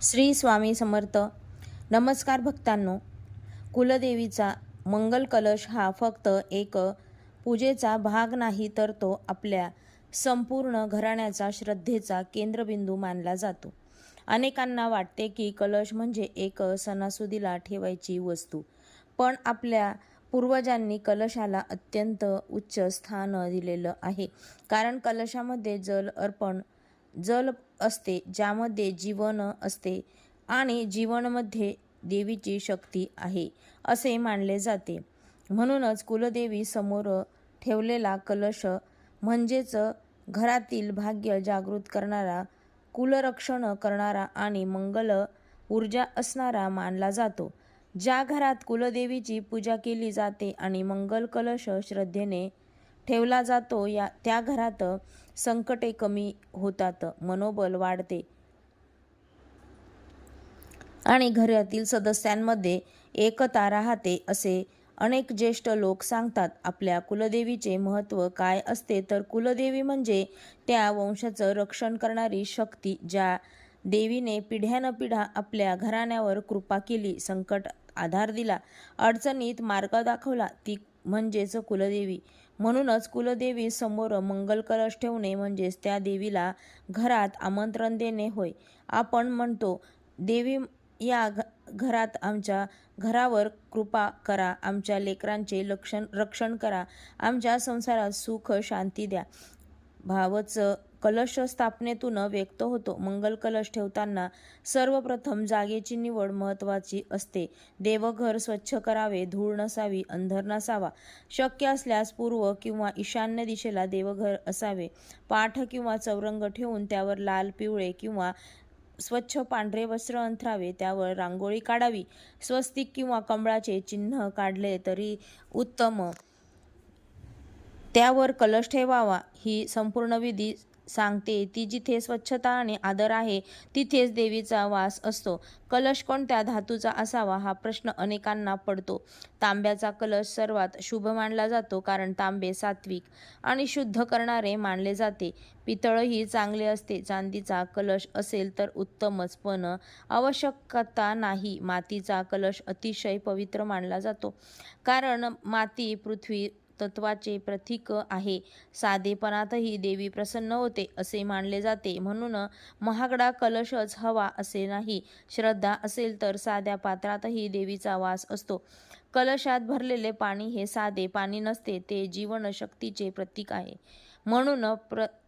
श्री स्वामी समर्थ. नमस्कार भक्तांनो. कुलदेवीचा मंगल कलश हा फक्त एक पूजेचा भाग नाही, तर तो आपल्या संपूर्ण घराण्याचा श्रद्धेचा केंद्रबिंदू मानला जातो. अनेकांना वाटते की कलश म्हणजे एक सणासुदीला ठेवायची वस्तू, पण आपल्या पूर्वजांनी कलशाला अत्यंत उच्च स्थान दिलेलं आहे. कारण कलशामध्ये जल असते, ज्यामध्ये जीवन असते आणि जीवनमध्ये देवीची शक्ती आहे असे मानले जाते. म्हणूनच कुलदेवी समोर ठेवलेला कलश म्हणजेच घरातील भाग्य जागृत करणारा, कुलरक्षण करणारा आणि मंगल ऊर्जा असणारा मानला जातो. ज्या घरात कुलदेवीची पूजा केली जाते आणि मंगल कलश श्रद्धेने ठेवला जातो, त्या घरात संकटे कमी होतात, मनोबल वाढते आणि घरातील सदस्यांमध्ये एकता राहते असे अनेक ज्येष्ठ लोक सांगतात. आपल्या कुलदेवीचे महत्त्व काय असते तर कुलदेवी म्हणजे त्या वंशाचं रक्षण करणारी शक्ती, ज्या देवीने पिढ्यानपिढ्या आपल्या घराण्यावर कृपा केली, संकट आधार दिला, अडचणीत मार्ग दाखवला, ती म्हणजेच कुलदेवी. म्हणूनच कुलदेवी समोर मंगल कलश ठेवणे म्हणजेच त्या देवीला घरात आमंत्रण देणे होय. आपण म्हणतो, देवी या घरात, आमच्या घरावर कृपा करा, आमच्या लेकरांचे रक्षण करा, आमच्या संसारात सुख शांती द्या. भावच कलश स्थापनेतून व्यक्त होतो. मंगल कलश ठेवताना सर्वप्रथम जागेची निवड महत्त्वाची असते. देवघर स्वच्छ करावे, धूळ नसावी, अंधार नसावा. शक्य असल्यास पूर्व किंवा ईशान्य दिशेला देवघर असावे. पाठ किंवा चौरंग ठेवून त्यावर लाल, पिवळे किंवा स्वच्छ पांढरे वस्त्र अंथरावे, त्यावर रांगोळी काढावी. स्वस्तिक किंवा कमळाचे चिन्ह काढले तरी उत्तम. त्यावर कलश ठेवावा. ही संपूर्ण विधी सांगते ती जिथे स्वच्छता आणि आदर आहे, तिथेच देवीचा वास असतो. कलश कोणत्या धातूचा असावा हा प्रश्न अनेकांना पडतो. तांब्याचा कलश सर्वात शुभ मानला जातो, कारण तांबे सात्विक आणि शुद्ध करणारे मानले जाते. पितळही चांगले असते. चांदीचा कलश असेल तर उत्तमच, पण आवश्यकता नाही. मातीचा कलश अतिशय पवित्र मानला जातो, कारण माती पृथ्वी तत्वाचे प्रतीक आहे. साधेपणातही देवी प्रसन्न होते असे मानले जाते. म्हणून महागडा कलशच हवा असे नाही. श्रद्धा असेल तर साध्या पात्रातही देवीचा वास असतो. कलशात भरलेले पाणी हे साधे पाणी नसते, ते जीवनशक्तीचे प्रतीक आहे. म्हणून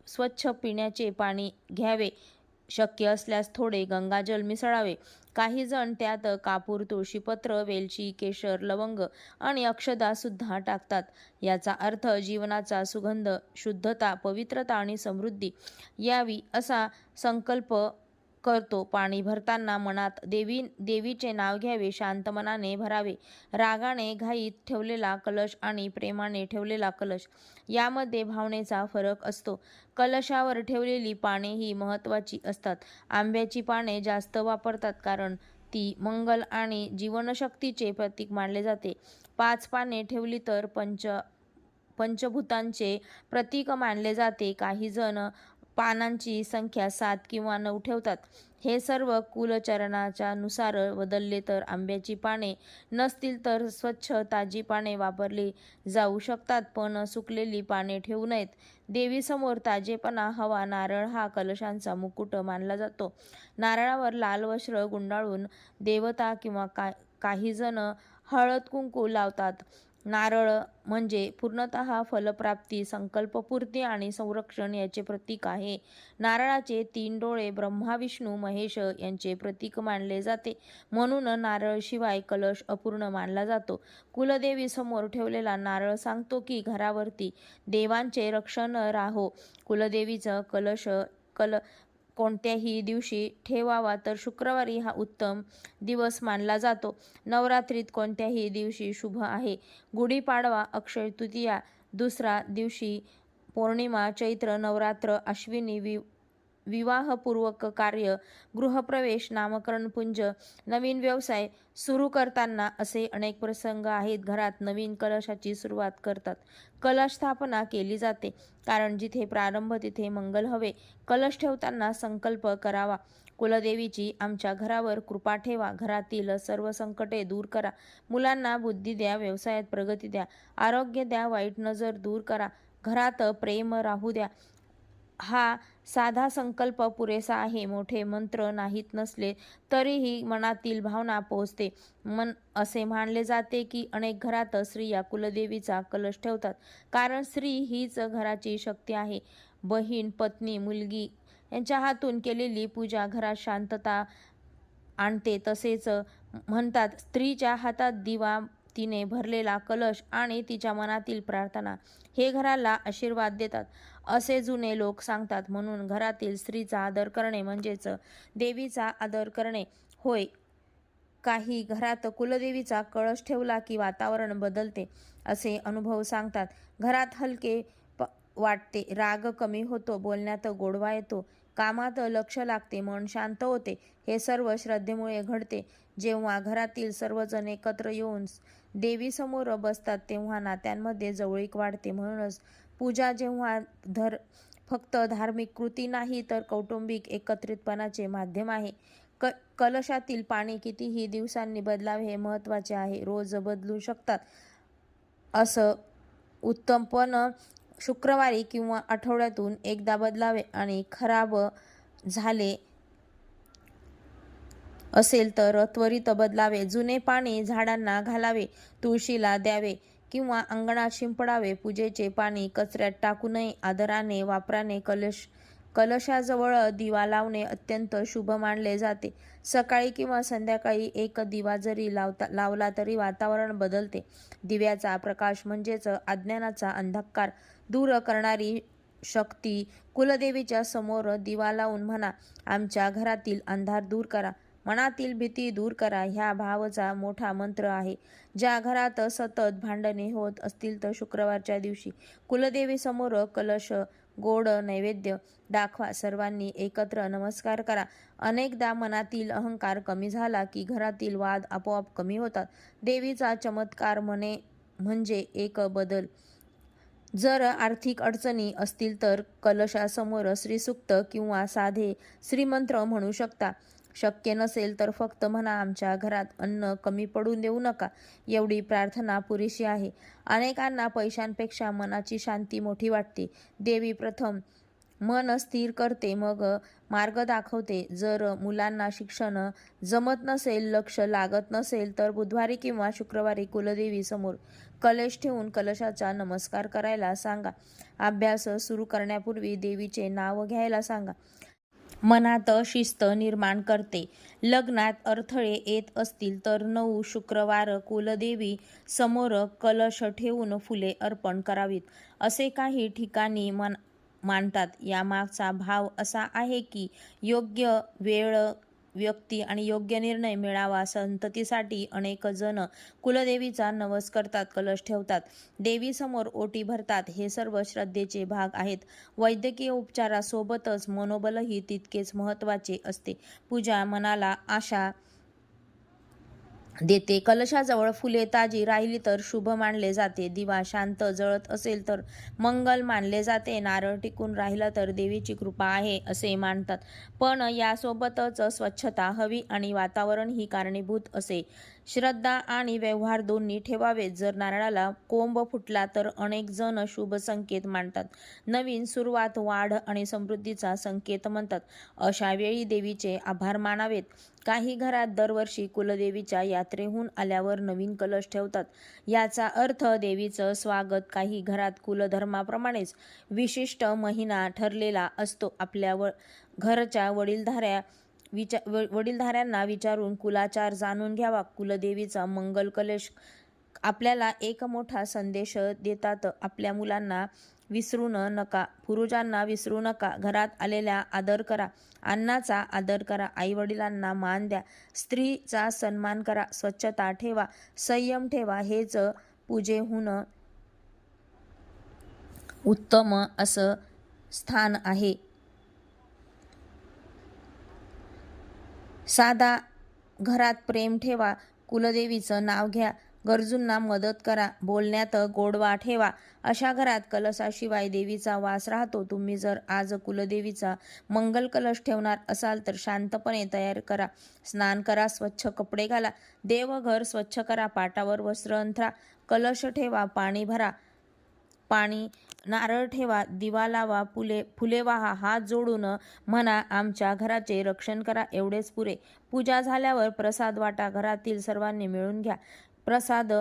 स्वच्छ पिण्याचे पाणी घ्यावे. शक्य असल्यास थोडे गंगाजल मिसळावे. काही जण त्यात कापूर, तुळशीपत्र, वेलची, केशर, लवंग आणि अक्षता सुद्धा टाकतात. याचा अर्थ जीवनाचा सुगंध, शुद्धता, पवित्रता आणि समृद्धी यावी असा संकल्प करतो. पाणी भरताना मनात देवीचे नाव घ्यावे. शांत मनाने भरावे. रागाने घाईत ठेवलेला कलश आणि प्रेमाने ठेवलेला कलश यामध्ये भावनेचा फरक असतो. कलशावर ठेवलेली पाने ही महत्त्वाची असतात. आंब्याची पाने जास्त वापरतात, कारण ती मंगल आणि जीवनशक्तीचे प्रतीक मानले जाते. 5 पाने ठेवली तर पंचभूतांचे प्रतीक मानले जाते. काही जण पानांची संख्या 7 किंवा 9 ठेवतात. हे सर्व कुलचरणाच्या नुसार बदलले तर आंब्याची पाने नसतील तर स्वच्छ ताजी पाने वापरली जाऊ शकतात, पण सुकलेली पाने ठेवू नयेत. देवीसमोर ताजेपणा हवा. नारळ हा कलशांचा मुकुट मानला जातो. नारळावर लाल वस्त्र गुंडाळून देवता किंवा काही जण हळद कुंकू लावतात. नारळ म्हणजे पूर्णतः फलप्राप्ती, संकल्पपूर्ती आणि संरक्षण याचे प्रतीक आहे. नारळाचे 3 डोळे ब्रह्मा, विष्णू, महेश यांचे प्रतीक मानले जाते. म्हणून नारळशिवाय कलश अपूर्ण मानला जातो. कुलदेवी समोर ठेवलेला नारळ सांगतो की घरावरती देवांचे रक्षण राहो. कुलदेवीचा कलश कोणत्याही दिवशी ठेवावा तर शुक्रवारी हा उत्तम दिवस मानला जातो. नवरात्रीत कोणत्याही दिवशी शुभ आहे. गुढीपाडवा, अक्षय तृतीया, दुसरा दिवशी, पौर्णिमा, चैत्र नवरात्र, अश्विनी, विवाहपूर्वक कार्य, गृहप्रवेश, नामकरण, पुंज, नवीन व्यवसाय सुरू करताना असे अनेक प्रसंग आहेत. घरात नवीन कलशाची सुरुवात करतात. कलश स्थापना केली जाते, कारण जिथे प्रारंभ तिथे मंगल हवे. कलश ठेवताना संकल्प करावा. कुलदेवीची आमच्या घरावर कृपा ठेवा, घरातील सर्व संकटे दूर करा, मुलांना बुद्धी द्या, व्यवसायात प्रगती द्या, आरोग्य द्या, वाईट नजर दूर करा, घरात प्रेम राहू द्या. हा साधा संकल्प पुरेसा आहे. मोठे मंत्र नाहीत नसले तरीही मनातील भावना पोहोचते. असे मानले जाते की अनेक घरात स्त्रिया कुलदेवीचा कलश ठेवतात, कारण स्त्री हीच घराची शक्ती आहे. बहीण, पत्नी, मुलगी यांच्या हातून केलेली पूजा घरात शांतता आणते. तसेच म्हणतात, स्त्रीच्या हातात दिवा, तिने भरलेला कलश आणि तिच्या मनातील प्रार्थना हे घराला आशीर्वाद देतात, असे जुने लोक सांगतात. म्हणून घरातील स्त्रीचा आदर करणे म्हणजेच देवीचा आदर करणे होय. काही घरात कुलदेवीचा कळस ठेवला की वातावरण बदलते, असे अनुभव सांगतात. घरात हलके वाटते, राग कमी होतो, बोलण्यात गोडवा येतो, कामात लक्ष लागते, मन शांत होते. हे सर्व श्रद्धेमुळे घडते. जेव्हा घरातील सर्वजण एकत्र येऊन देवीसमोर बसतात तेव्हा नात्यांमध्ये जवळीक वाढते. म्हणूनच पूजा जेव्हा फक्त धार्मिक कृती नाही तर कौटुंबिक एकत्रितपणाचे माध्यम आहे. कलशातील पाणी कितीही दिवसांनी बदलावे हे महत्त्वाचे आहे. रोज बदलू शकतात असं उत्तम, पण शुक्रवारी किंवा आठवड्यातून एकदा बदलावे. आणि खराब झाले असेल तर त्वरित बदलावे. जुने पाणी झाडांना घालावे, तुळशीला द्यावे किंवा अंगणात शिंपडावे. पूजेचे पाणी कचऱ्यात टाकू नये. आदराने वापराने कलशाजवळ दिवा लावणे अत्यंत शुभ मानले जाते. सकाळी किंवा संध्याकाळी एक दिवा जरी लावला तरी वातावरण बदलते. दिव्याचा प्रकाश म्हणजेच अज्ञानाचा अंधकार दूर करणारी शक्ती. कुलदेवीच्या समोर दिवा लावून म्हणा, आमच्या घरातील अंधार दूर करा, मनातील भीती दूर करा. ह्या भावाचा मोठा मंत्र आहे. ज्या घरात सतत भांडणे होत असतील तर शुक्रवारच्या दिवशी कुलदेवीसमोर कलश, गोड नैवेद्य दाखवा, सर्वांनी एकत्र नमस्कार करा. अनेकदा मनातील अहंकार कमी झाला की घरातील वाद आपोआप कमी होतात. देवीचा चमत्कार म्हणजे एक बदल. जर आर्थिक अडचणी असतील तर कलशासमोर श्रीसूक्त किंवा साधे श्रीमंत्र म्हणू शकता. शक्य नसेल तर फक्त म्हणा, आमच्या घरात अन्न कमी पडू देऊ नका. एवढी प्रार्थना पुरेशी आहे. अनेकांना पैशांपेक्षा मनाची शांती मोठी वाटते. देवी प्रथम मन स्थिर करते, मग मार्ग दाखवते. जर मुलांना शिक्षण जमत नसेल, लक्ष लागत नसेल तर बुधवारी किंवा शुक्रवारी कुलदेवी समोर कलश ठेवून कलशाचा नमस्कार करायला सांगा. अभ्यास सुरू करण्यापूर्वी देवीचे नाव घ्यायला सांगा. मनात शिस्त निर्माण करते. लग्नात अडथळे येत असतील तर 9 शुक्रवार कुलदेवी समोर कलश ठेवून फुले अर्पण करावीत, असे काही ठिकाणी मानतात. यामागचा भाव असा आहे की योग्य वेळ, व्यक्ती आणि योग्य निर्णय मिळावा. संततीसाठी अनेक जण कुलदेवीचा नवस करतात, कलश ठेवतात, देवीसमोर ओटी भरतात. हे सर्व श्रद्धेचे भाग आहेत. वैद्यकीय उपचारासोबतच मनोबलही तितकेच महत्त्वाचे असते. पूजा मनाला आशा देते. कलशाजवळ फुले ताजी राहिली तर शुभ मानले जाते. दिवा शांत जळत असेल तर मंगल मानले जाते. नारळ टिकून राहिला तर देवीची कृपा आहे असे मानतात. पण यासोबतच स्वच्छता हवी आणि वातावरण ही कारणीभूत असे. श्रद्धा आणि व्यवहार दोन्ही ठेवावेत. जर नारळाला कोंब फुटला तर अनेक जण शुभ संकेत मानतात. नवीन सुरुवात, वाढ आणि समृद्धीचा संकेत म्हणतात. अशा वेळी देवीचे आभार मानावेत. काही घरात दरवर्षी कुलदेवीच्या यात्रेहून आल्यावर नवीन कलश ठेवतात. याचा अर्थ देवीचं स्वागत. काही घरात कुलधर्माप्रमाणेच विशिष्ट महिना ठरलेला असतो. आपल्या घरच्या वडीलधाऱ्यांना विचारून कुलाचार जाणून घ्यावा. कुलदेवीचा मंगल कलश आपल्याला एक मोठा संदेश देतात. आपल्या मुलांना विसरू नका, पूर्वजांना विसरू नका, घरात आलेल्या आदर करा, अन्नाचा आदर करा, आईवडिलांना मान द्या, स्त्रीचा सन्मान करा, स्वच्छता ठेवा, संयम ठेवा. हेच पूजेहून उत्तम असं स्थान आहे. साधा घरात प्रेम ठेवा, कुलदेवीचं नाव घ्या, गरजूंना मदत करा, बोलण्यात गोडवा ठेवा. अशा घरात कलशाशिवाय देवीचा वास राहतो. तुम्ही जर आज कुलदेवीचा मंगल कलश ठेवणार असाल तर शांतपणे तयार करा. स्नान करा, स्वच्छ कपडे घाला, देवघर स्वच्छ करा, पाटावर वस्त्र अंथरा, कलश ठेवा, पाणी भरा, नारळ ठेवा, दिवा लावा, फुले वाहा, हात जोडून म्हणा आमच्या घराचे रक्षण करा. एवढेच पुरे. पूजा झाल्यावर प्रसाद वाटा, घरातील सर्वांनी मिळून घ्या. प्रसाद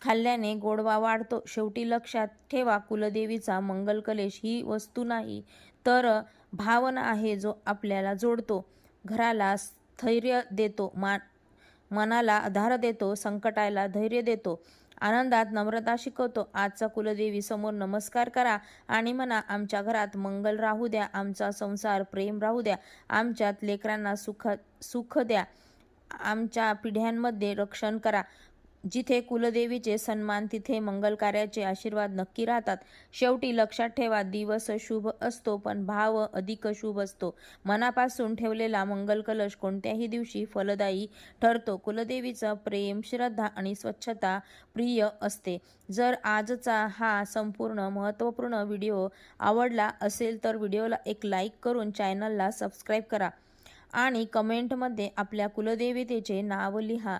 खाल्ल्याने गोडवा वाढतो. शेवटी लक्षात ठेवा, कुलदेवीचा मंगल कलश ही वस्तू नाही तर भावना आहे जो आपल्याला जोडतो, घराला स्थैर्य देतो, मनाला आधार देतो, संकटाला धैर्य देतो, आनंदात नम्रता शिकवतो. आजचा कुलदेवी समोर नमस्कार करा आणि म्हणा आमच्या घरात मंगल राहू द्या, आमचा संसार प्रेम राहू द्या, आमच्यात लेकरांना सुख द्या, आमच्या पिढ्यांमध्ये रक्षण करा. जिथे कुलदेवीचे सन्मान तिथे मंगल कार्याचे आशीर्वाद नक्की राहतात. शेवटी लक्षात ठेवा, दिवस शुभ असतो पण भाव अधिक शुभ असतो. मनापासून ठेवलेला मंगल कलश कोणत्याही दिवशी फलदायी ठरतो. कुलदेवीचं प्रेम, श्रद्धा आणि स्वच्छता प्रिय असते. जर आजचा हा संपूर्ण महत्त्वपूर्ण व्हिडिओ आवडला असेल तर व्हिडिओला एक लाईक करून चॅनलला सबस्क्राईब करा आणि कमेंटमध्ये आपल्या कुलदेवतेचे नाव लिहा.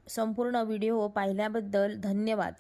संपूर्ण व्हिडिओ पाहिल्याबद्दल धन्यवाद.